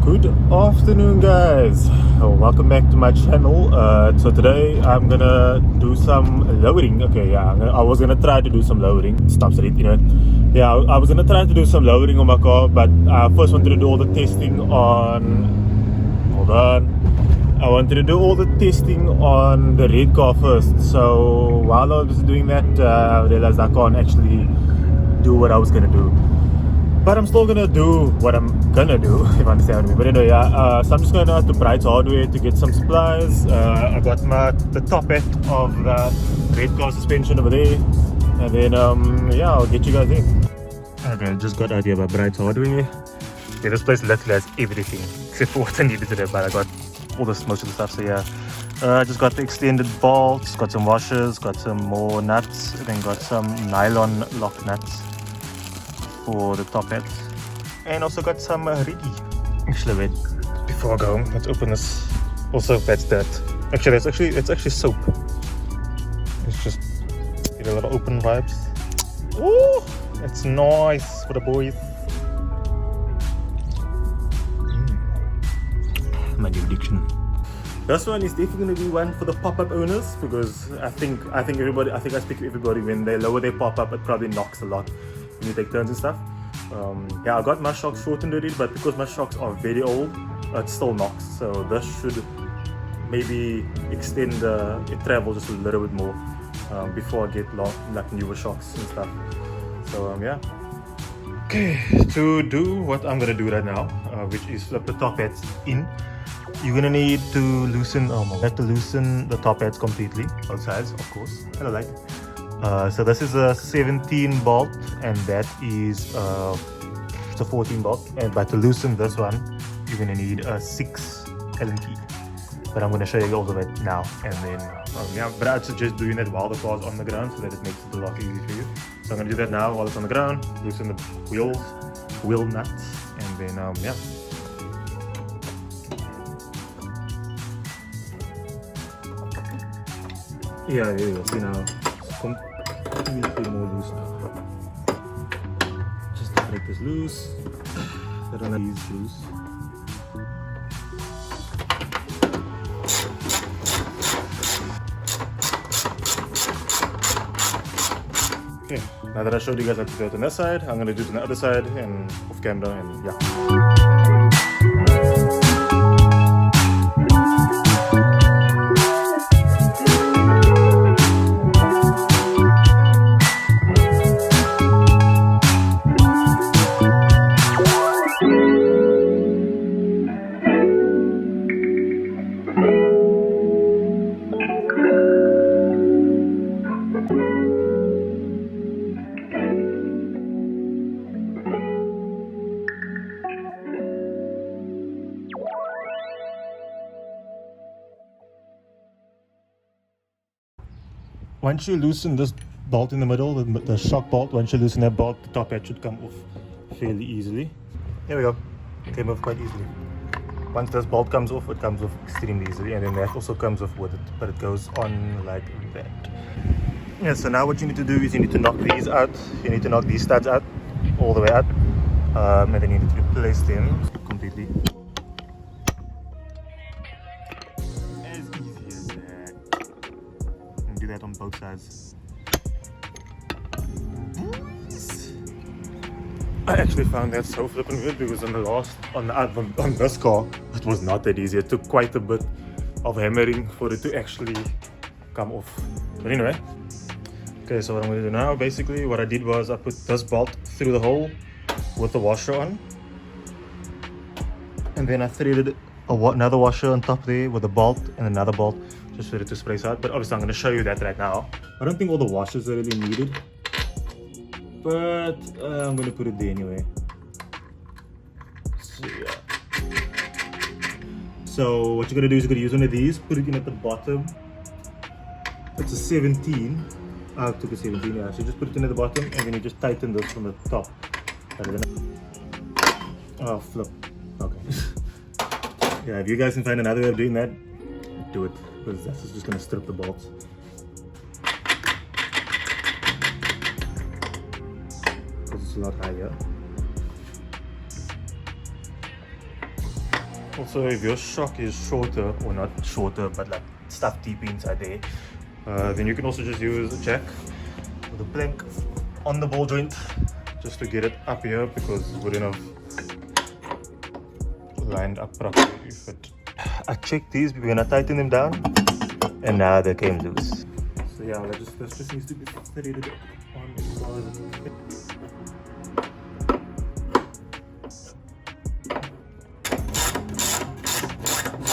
Good afternoon, guys. Welcome back to my channel. So today I'm gonna do some lowering. Okay, yeah, I was gonna try to do some lowering. Stops it, you know. Yeah, I was gonna try to do some lowering on my car, but I first wanted to do all the testing on. Hold on. I wanted to do all the testing on the red car first. So while I was doing that, I realized I can't actually do what I was gonna do. But I'm still gonna do what I'm gonna do, if you understand me. But anyway, yeah, so I'm just going out to Bright's Hardware to get some supplies. I got the top hat of the red car suspension over there, and then yeah, I'll get you guys in. Okay, just got out here by Bright's Hardware. Yeah, this place literally has everything except for what I needed today, but I got all this, most of the stuff. So yeah, I just got the extended bolts, got some washers, got some more nuts, and then got some nylon lock nuts for the top hat, and also got some ready. Actually, wait, before I go, let's open this. Also, that's dirt. Actually, it's actually soap. It's just get a little open vibes. Ooh, it's nice for the boys. My new addiction. This one is definitely going to be one for the pop-up owners, because I think I speak to everybody when they lower their pop-up, it probably knocks a lot when you take turns and stuff. Yeah, I got my shocks shortened already, but because my shocks are very old, it still knocks. So this should maybe extend it travel just a little bit more before I get like newer shocks and stuff. So yeah. Okay, to do what I'm gonna do right now, which is flip the top hats in. You're gonna need to loosen. Loosen the top hats completely, both sides, of course. Hello, light. So this is a 17 bolt, and that is it's a 14 bolt. But to loosen this one, you're gonna need a 6 Allen key. But I'm gonna show you all of it now, and then yeah. But I'd suggest doing that while the car's on the ground, so that it makes it a lot easier for you. So I'm gonna do that now while it's on the ground. Loosen the wheel nuts, and then yeah. Yeah, there you go. See now, it's completely more loose now. Just to break this loose. I don't have these loose. Okay, now that I showed you guys how to do it on this side, I'm gonna do it on the other side and off camera, and yeah. Once you loosen this bolt in the middle, the shock bolt, once you loosen that bolt, the top hat should come off fairly easily. There we go. It came off quite easily. Once this bolt comes off, it comes off extremely easily, and then that also comes off with it, but it goes on like that. Yeah, so now what you need to do is you need to knock these out. You need to knock these studs out, all the way out, and then you need to replace them completely. Do that on both sides. I actually found that so flippin' weird, because on this car it was not that easy. It took quite a bit of hammering for it to actually come off. But anyway, okay, so what I'm going to do now, basically what I did was I put this bolt through the hole with the washer on, and then I threaded another washer on top there with a bolt and another bolt, just for it to sprace out. But obviously I'm going to show you that right now. I don't think all the washers are really needed, but I'm going to put it there anyway. So yeah. So what you're going to do is you're going to use one of these, put it in at the bottom. It's a 17. I took a 17, yeah. So just put it in at the bottom, and then you just tighten this from the top. Oh, flip. Okay. Yeah, if you guys can find another way of doing that, do it, because that's just going to strip the bolts. Because it's a lot higher. Also, if your shock is shorter, or not shorter, but like stuff deep inside there, then you can also just use a jack with a plank on the ball joint just to get it up here, because it wouldn't have lined up properly. But I checked these, we're gonna tighten them down, and now they came loose. So yeah, this just needs to be threaded on the side.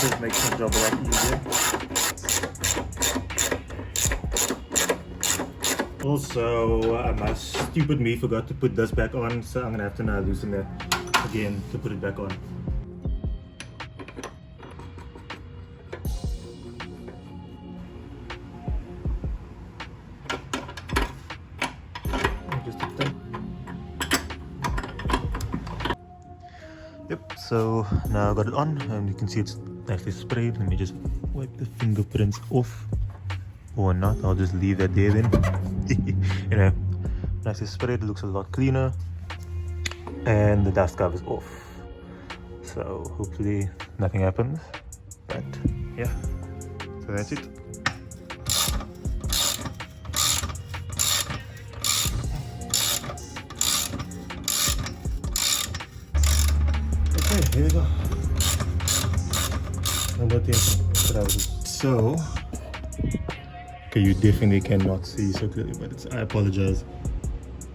Just makes my job a lot easier. Also, my stupid me forgot to put this back on, so I'm gonna have to now loosen that again to put it back on. Just a tip. Yep, so now I got it on, and you can see it's nicely sprayed. Let me just wipe the fingerprints off, or not, I'll just leave that there then. Anyway, nicely sprayed, it looks a lot cleaner, and the dust cover is off, so hopefully nothing happens. But yeah, so that's it. Okay, here we go. So, okay, you definitely cannot see so clearly, but I apologize.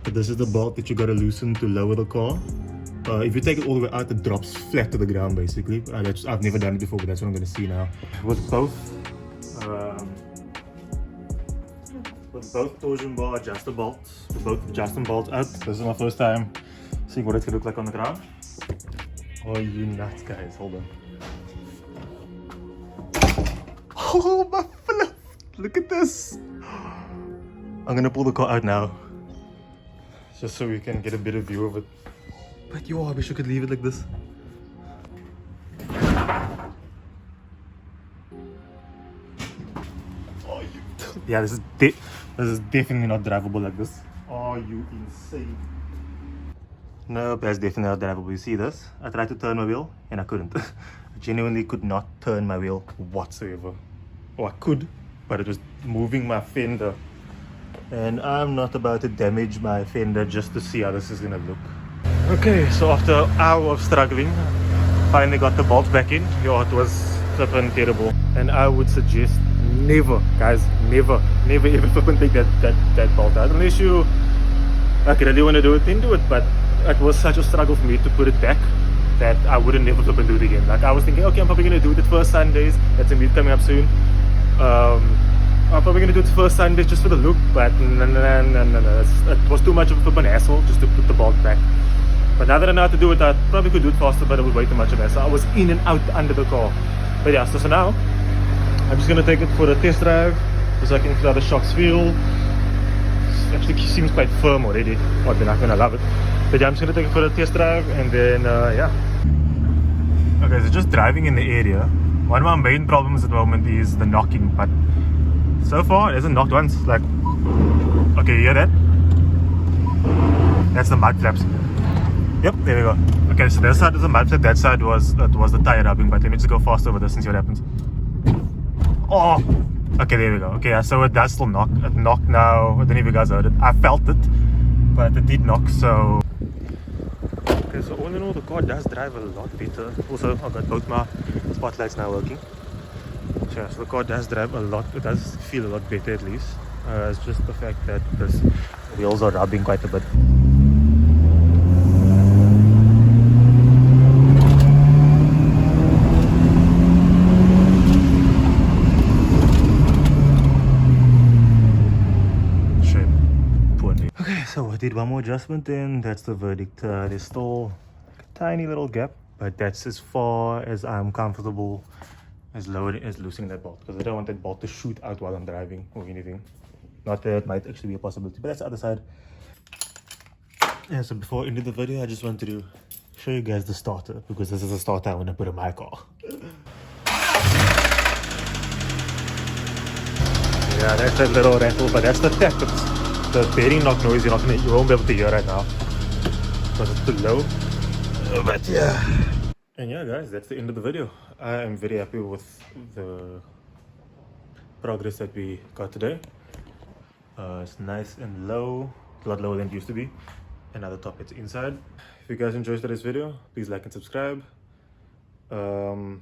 But this is the bolt that you gotta loosen to lower the car. If you take it all the way out, it drops flat to the ground basically. I've never done it before, but that's what I'm gonna see now. With both torsion bar adjuster bolts, with both adjusting bolts out. This is my first time seeing what it's gonna look like on the ground. Oh, you nuts, guys! Hold on. Oh my flip! Look at this! I'm gonna pull the car out now, just so we can get a better view of it. But yo, I wish I could leave it like this. Oh, you! Yeah, this is definitely not drivable like this. Oh, you insane! Nope, that's definitely not drivable. You see this? I tried to turn my wheel and I couldn't. I genuinely could not turn my wheel whatsoever. Or I could, but it was moving my fender, and I'm not about to damage my fender just to see how this is gonna look. Okay, so after an hour of struggling, finally got the bolts back in. Yo, it was flipping terrible, and I would suggest never, guys, never ever flipping take that bolt out unless you like really want to do it. Then do it, but it was such a struggle for me to put it back that I wouldn't never flip and do it again. Like I was thinking, okay, I'm probably gonna do it the first Sundays. That's a meet coming up soon. I'm probably gonna do it the first Sunday just for the look, but no. It was too much of a hassle just to put the bolt back. But now that I know how to do it, I probably could do it faster, but it was way too much of a hassle. I was in and out under the car. But yeah, so now I'm just gonna take it for a test drive, so I can feel how the shocks feel. It actually seems quite firm already. Well, they're not gonna love it. But yeah, I'm just gonna take it for a test drive, and then yeah. Okay, so just driving in the area. One of my main problems at the moment is the knocking, but so far it hasn't knocked once. Like, okay, you hear that? That's the mud flaps. Yep, there we go. Okay, so this side is the mud flap, that side was the tire rubbing, but let me just go faster over this and see what happens. Oh! Okay, there we go. Okay, so it does still knock. It knocked now. I don't know if you guys heard it. I felt it, but it did knock, so... Okay, so all in all, the car does drive a lot better. Also, I've got both my spotlights now working. So, yeah, so the car does drive a lot. It does feel a lot better at least. It's just the fact that the wheels are rubbing quite a bit. So I did one more adjustment and that's the verdict. There's still a tiny little gap, but that's as far as I'm comfortable as loosening that bolt, because I don't want that bolt to shoot out while I'm driving or anything. Not that it might actually be a possibility, but that's the other side. Yeah, so before I ended the video, I just wanted to show you guys the starter, because this is the starter I want to put in my car. Yeah, that's a little rattle, but that's the tap. It's the bearing knock noise you won't be able to hear right now because it's too low. But yeah, And yeah, guys, that's the end of the video. I am very happy with the progress that we got today. It's nice and low, a lot lower than it used to be. And now the top it's inside. If you guys enjoyed today's video, please like and subscribe. And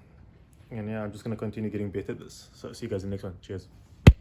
yeah, I'm just gonna continue getting better at this. So see you guys in the next one. Cheers.